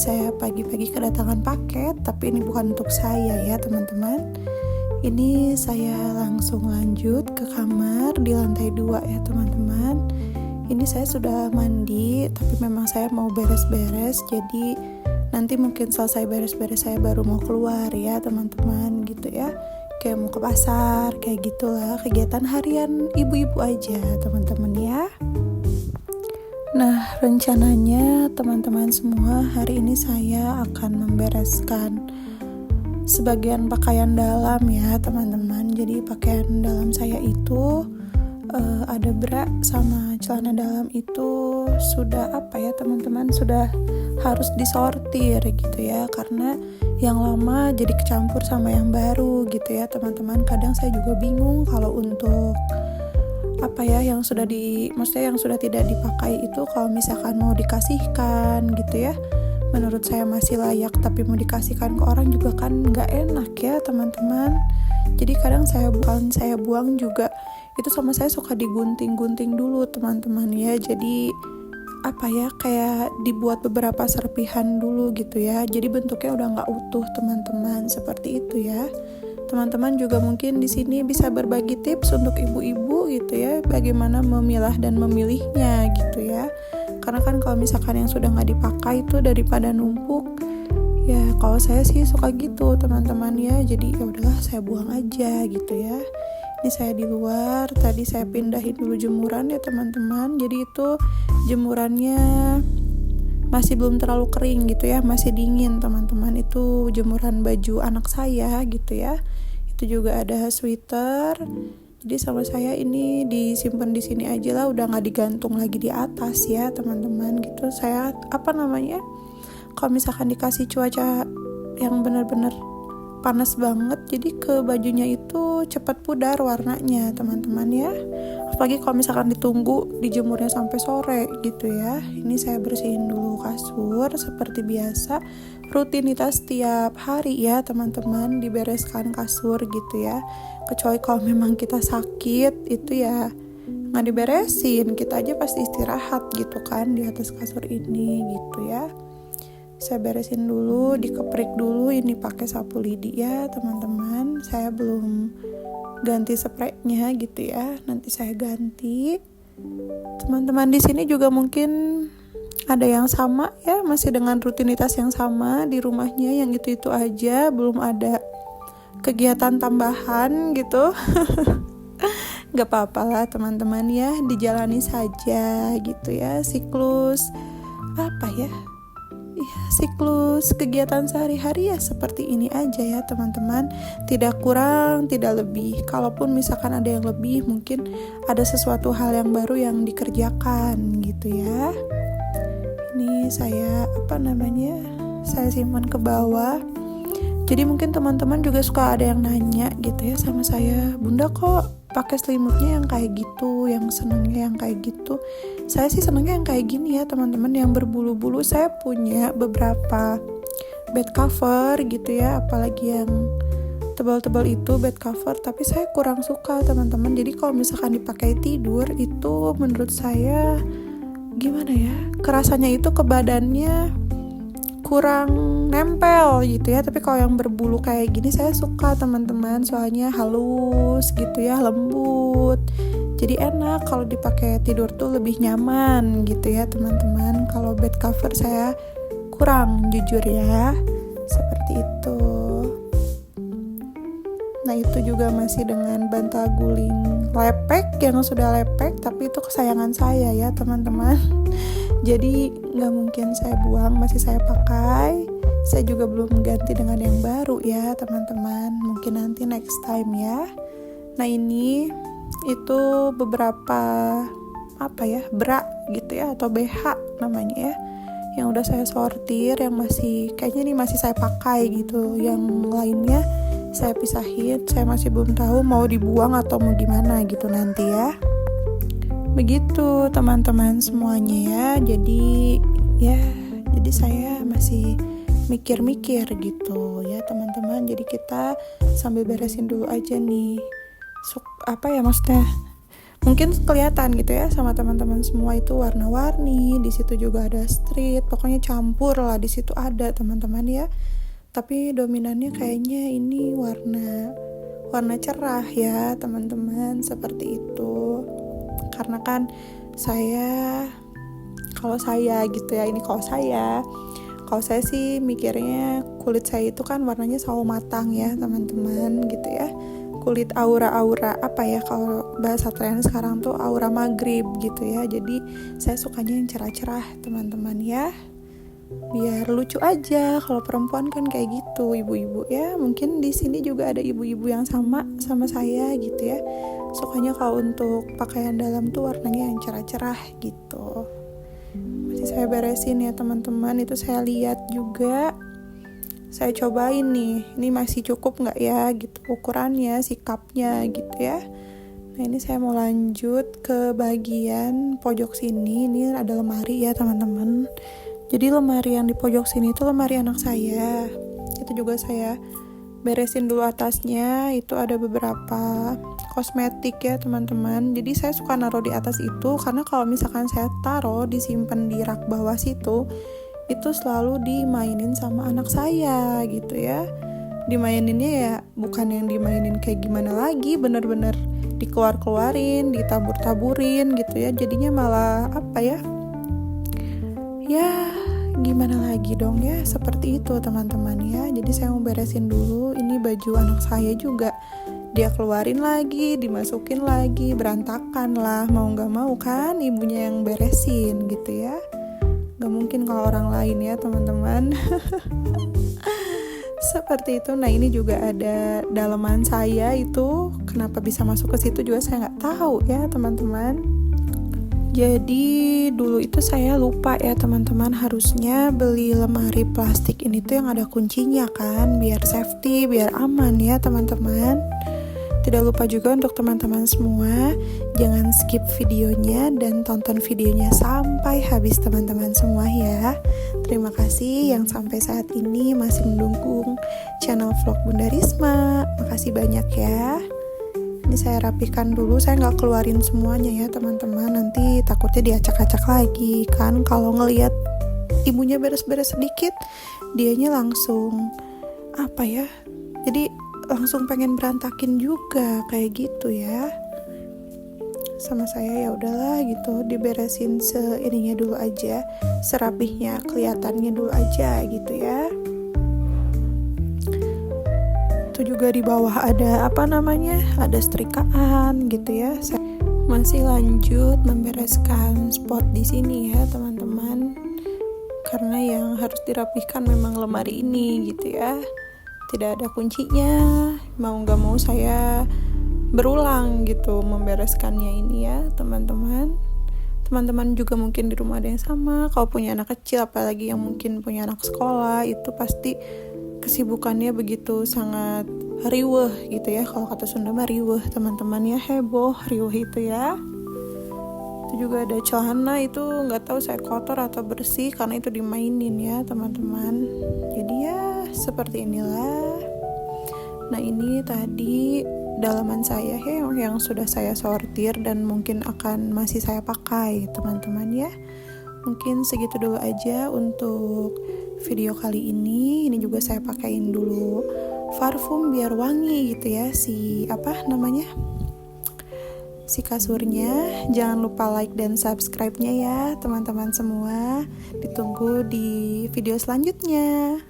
Saya pagi-pagi kedatangan paket, tapi ini bukan untuk saya ya teman-teman. Ini saya langsung lanjut ke kamar di lantai 2 ya teman-teman. Ini saya sudah mandi, tapi memang saya mau beres-beres, jadi nanti mungkin selesai beres-beres saya baru mau keluar ya teman-teman gitu ya. Kayak mau ke pasar, kayak gitulah, kegiatan harian ibu-ibu aja teman-teman ya. Nah, rencananya teman-teman semua hari ini saya akan membereskan sebagian pakaian dalam ya teman-teman. Jadi pakaian dalam saya itu ada bra sama celana dalam itu sudah teman-teman, sudah harus disortir gitu ya, karena yang lama jadi kecampur sama yang baru gitu ya teman-teman. Kadang saya juga bingung kalau untuk yang sudah yang sudah tidak dipakai itu kalau misalkan mau dikasihkan gitu ya, menurut saya masih layak, tapi mau dikasihkan ke orang juga kan nggak enak ya teman-teman. Jadi kadang saya buang juga itu, sama saya suka digunting-gunting dulu teman-teman ya. Jadi kayak dibuat beberapa serpihan dulu gitu ya, jadi bentuknya udah nggak utuh teman-teman, seperti itu ya. Teman-teman juga mungkin di sini bisa berbagi tips untuk ibu-ibu gitu ya, bagaimana memilah dan memilihnya gitu ya. Karena kan kalau misalkan yang sudah nggak dipakai itu daripada numpuk, ya kalau saya sih suka gitu teman-teman ya. Jadi ya udahlah saya buang aja gitu ya. Ini saya di luar, tadi saya pindahin dulu jemuran ya teman-teman. Jadi itu jemurannya masih belum terlalu kering gitu ya, masih dingin teman-teman. Itu jemuran baju anak saya gitu ya. Itu juga ada sweater. Jadi sama saya ini disimpan di sini aja lah, udah nggak digantung lagi di atas ya teman-teman gitu. Saya kalau misalkan dikasih cuaca yang benar-benar panas banget, jadi ke bajunya itu cepat pudar warnanya teman-teman ya. Apalagi kalau misalkan ditunggu dijemurnya sampai sore gitu ya. Ini saya bersihin dulu kasur seperti biasa, rutinitas tiap hari ya teman-teman, dibereskan kasur gitu ya. Kecuali kalau memang kita sakit itu ya nggak diberesin, kita aja pasti istirahat gitu kan di atas kasur ini gitu ya. Saya beresin dulu, dikeprik dulu ini pakai sapu lidi ya teman-teman. Saya belum ganti spraynya gitu ya, nanti saya ganti. Teman-teman di sini juga mungkin ada yang sama ya, masih dengan rutinitas yang sama di rumahnya, yang itu aja, belum ada kegiatan tambahan gitu. Gak apa-apa lah teman-teman ya, dijalani saja gitu ya, siklus siklus kegiatan sehari-hari ya seperti ini aja ya teman-teman. Tidak kurang, tidak lebih. Kalaupun misalkan ada yang lebih, mungkin ada sesuatu hal yang baru yang dikerjakan gitu ya. Ini saya saya simpan ke bawah. Jadi mungkin teman-teman juga suka ada yang nanya gitu ya sama saya, "Bunda kok pakai selimutnya yang kayak gitu, yang senengnya yang kayak gitu?" Saya sih senengnya yang kayak gini ya teman-teman, yang berbulu-bulu. Saya punya beberapa bed cover gitu ya, apalagi yang tebal-tebal itu bed cover, tapi saya kurang suka teman-teman. Jadi kalau misalkan dipakai tidur itu menurut saya gimana ya, kerasanya itu ke badannya kurang nempel gitu ya. Tapi kalau yang berbulu kayak gini saya suka teman-teman, soalnya halus gitu ya, lembut, jadi enak kalau dipakai tidur tuh lebih nyaman gitu ya teman-teman. Kalau bed cover saya kurang, jujur ya, seperti itu. Nah itu juga masih dengan bantal guling lepek, yang sudah lepek, tapi itu kesayangan saya ya teman-teman. Jadi gak mungkin saya buang, masih saya pakai. Saya juga belum ganti dengan yang baru ya teman-teman, mungkin nanti next time ya. Nah ini itu beberapa bra gitu ya, atau BH namanya ya, yang udah saya sortir, yang kayaknya ini masih saya pakai gitu. Yang lainnya saya pisahin, saya masih belum tahu mau dibuang atau mau gimana gitu nanti ya. Begitu teman-teman semuanya ya. Jadi saya masih mikir-mikir gitu ya teman-teman. Jadi kita sambil beresin dulu aja nih maksudnya Mungkin kelihatan gitu ya sama teman-teman semua, itu warna-warni, di situ juga ada street, pokoknya campur lah, di situ ada teman-teman ya. Tapi dominannya kayaknya ini warna cerah ya teman-teman, seperti itu. Karena kan kalau saya gitu ya, ini kalau saya sih mikirnya kulit saya itu kan warnanya sawo matang ya teman-teman gitu ya. Kulit aura-aura apa ya, kalau bahasa tren sekarang tuh aura maghrib gitu ya. Jadi saya sukanya yang cerah-cerah teman-teman ya, biar lucu aja. Kalau perempuan kan kayak gitu, ibu-ibu ya. Mungkin di sini juga ada ibu-ibu yang sama saya gitu ya, sukanya kalau untuk pakaian dalam tuh warnanya yang cerah-cerah gitu. Masih saya beresin ya teman-teman, itu saya lihat juga, saya cobain nih, ini masih cukup nggak ya gitu ukurannya, sikapnya gitu ya. Nah ini saya mau lanjut ke bagian pojok sini. Ini ada lemari ya teman-teman. Jadi lemari yang di pojok sini itu lemari anak saya. Itu juga saya beresin dulu atasnya. Itu ada beberapa kosmetik ya teman-teman. Jadi saya suka naruh di atas itu karena kalau misalkan saya taruh disimpan di rak bawah situ, itu selalu dimainin sama anak saya gitu ya. Dimaininnya ya bukan yang dimainin kayak gimana lagi, bener-bener dikeluarin, ditabur-taburin gitu ya. Jadinya malah apa ya, gimana lagi dong ya, seperti itu teman-teman ya. Jadi saya mau beresin dulu. Ini baju anak saya juga dia keluarin lagi, dimasukin lagi, berantakan lah, mau gak mau kan ibunya yang beresin gitu ya. Gak mungkin kalau orang lain ya teman-teman. Seperti itu. Nah ini juga ada daleman saya, itu kenapa bisa masuk ke situ juga saya nggak tahu ya teman-teman. Jadi dulu itu saya lupa ya teman-teman, harusnya beli lemari plastik ini tuh yang ada kuncinya kan, biar safety, biar aman ya teman-teman. Tidak lupa juga untuk teman-teman semua, jangan skip videonya dan tonton videonya sampai habis teman-teman semua ya. Terima kasih yang sampai saat ini masih mendukung channel vlog Bunda Risma. Makasih banyak ya. Ini saya rapihkan dulu, saya nggak keluarin semuanya ya teman-teman, nanti takutnya diacak-acak lagi kan. Kalau ngelihat ibunya beres-beres sedikit, dianya langsung apa ya, jadi langsung pengen berantakin juga kayak gitu ya. Sama saya ya udahlah gitu, diberesin seininya dulu aja, serapihnya kelihatannya dulu aja gitu ya. Itu juga di bawah ada ada setrikaan gitu ya. Saya masih lanjut membereskan spot di sini ya teman-teman, karena yang harus dirapihkan memang lemari ini gitu ya. Tidak ada kuncinya, mau gak mau saya berulang gitu membereskannya ini ya teman-teman. Teman-teman juga mungkin di rumah ada yang sama, kalau punya anak kecil, apalagi yang mungkin punya anak sekolah, itu pasti kesibukannya begitu sangat riweh gitu ya. Kalau kata Sunda mah riweh teman-teman ya, heboh, riweh itu ya. Itu juga ada celana, itu nggak tahu saya kotor atau bersih karena itu dimainin ya teman-teman. Jadi ya seperti inilah. Nah ini tadi dalaman saya yang sudah saya sortir dan mungkin akan masih saya pakai teman-teman ya. Mungkin segitu dulu aja untuk video kali ini. Ini juga saya pakein dulu parfum biar wangi gitu ya, si kasurnya. Jangan lupa like dan subscribe-nya ya teman-teman semua. Ditunggu di video selanjutnya.